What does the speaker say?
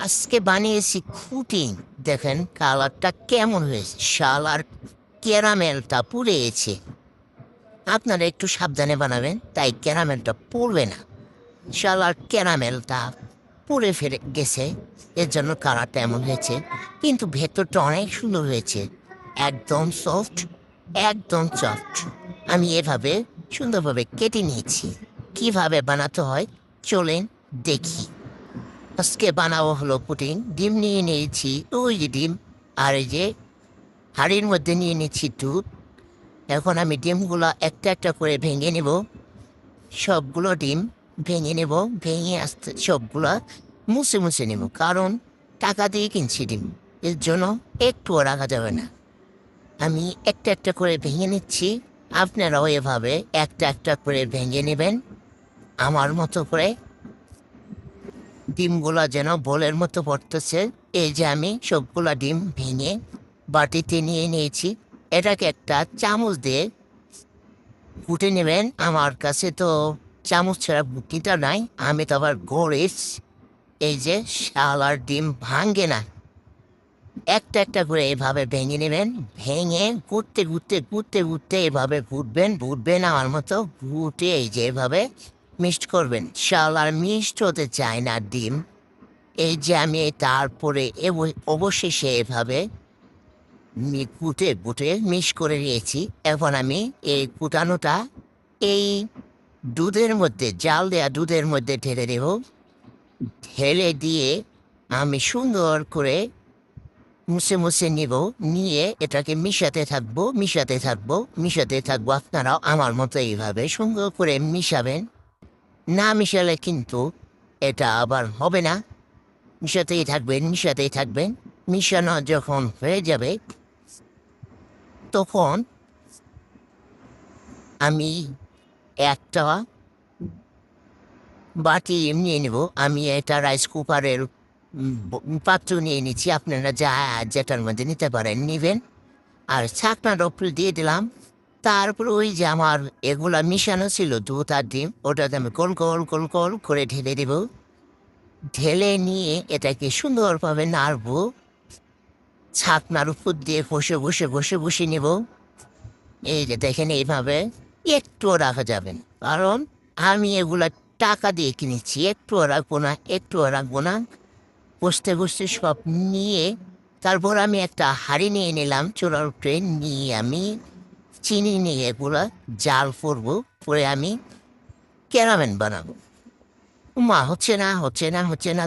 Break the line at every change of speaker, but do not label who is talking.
আজকে বানিয়েছি পুডিং। দেখেন কালারটা কেমন হয়েছে, শালার ক্যারামেলটা পুড়েছে। আপনারা একটু সাবধানে বানাবেন, তাই ক্যারামেলটা পুড়বে না। শালার ক্যারামেলটা পুড়ে ফেলে গেছে, এর জন্য কালারটা এমন হয়েছে। কিন্তু ভেতরটা অনেক সুন্দর হয়েছে, একদম সফট, একদম সফট। আমি এভাবে সুন্দরভাবে কেটে নিয়েছি। কিভাবে বানাতে হয় চলেন দেখি। আজকে বানাবো হলো পুডিং। ডিম নিয়ে নিয়েছি, ওই যে ডিম। আর এই যে হাঁড়ির মধ্যে নিয়ে নিচ্ছি দুধ। এখন আমি ডিমগুলো একটা একটা করে ভেঙে নেব। সবগুলো ডিম ভেঙে নেব, ভেঙে আসতে সবগুলো মুছে মুছে নেব, কারণ টাকা দিয়ে কিনছি ডিম, এর জন্য একটুও রাখা যাবে না। আমি একটা একটা করে ভেঙে নিচ্ছি। আপনারাও এভাবে একটা একটা করে ভেঙে নেবেন আমার মতো করে। ডিমগুলা যেন বলের মতো পড়তেছে। এই যে আমি সবগুলা ডিম ভেঙে বাটিতে নিয়ে নিয়েছি। এটাকে একটা চামচ দিয়ে কুটে নেবেন। আমার কাছে তো চামচ ছাড়া বুটিটা নাই, আমি তো আবার গরিব। এই যে শালার ডিম ভাঙ্গে না। একটা একটা করে এভাবে ভেঙে নেবেন। ভেঙে ঘুরতে ঘুরতে ঘুরতে ঘুরতে এভাবে ঘুরবেন ঘুরবেন আমার মতো ঘুরতে, এই যে এভাবে মিক্সড করবেন। শালার মিক্সড হতে চায় না ডিম। এই যে আমি তারপরে অবশেষে এভাবে কুটে বুটে মিক্স করে নিয়েছি। এখন আমি এই কুটানোটা এই দুধের মধ্যে, জাল দেয়া দুধের মধ্যে ঢেলে দেব। ঢেলে দিয়ে আমি সুন্দর করে মুছে মুছে নিব। নিয়ে এটাকে মিশাতে থাকবো। আপনারাও আমার মতো এইভাবে সুন্দর করে মিশাবেন। না মিশালে কিন্তু এটা আবার হবে না। মিশাতেই থাকবেন। মিশানো যখন হয়ে যাবে, তখন আমি একটা বাটি নিয়ে নেব। আমি এটা রাইস কুকারের পাত্র নিয়ে নিচ্ছি। আপনারা যেটার মধ্যে নিতে পারেন নিবেন। আর ছাকনার উপরে দিয়ে দিলাম। তারপর ওই যে আমার এগুলা মিশানো ছিল দুধ আর ডিম, ওটাতে আমি গোল গোল গোল গোল করে ঢেলে দেব। ঢেলে নিয়ে এটাকে সুন্দরভাবে নাড়বো। ছাকনার উপর দিয়ে ঘষে নেব। এই যে দেখেন এইভাবে একটুও রাখা যাবে না, কারণ আমি এগুলা টাকা দিয়ে কিনেছি। একটুও রাখবো না। বসতে বসতে সব নিয়ে তারপর আমি একটা হাঁড়ি নিয়ে নিলাম। চুলার উপরে নিয়ে আমি চিনি নিয়ে এগুলা জাল করবো। করে আমি ক্যারামেল বানাবো। মা হচ্ছে না।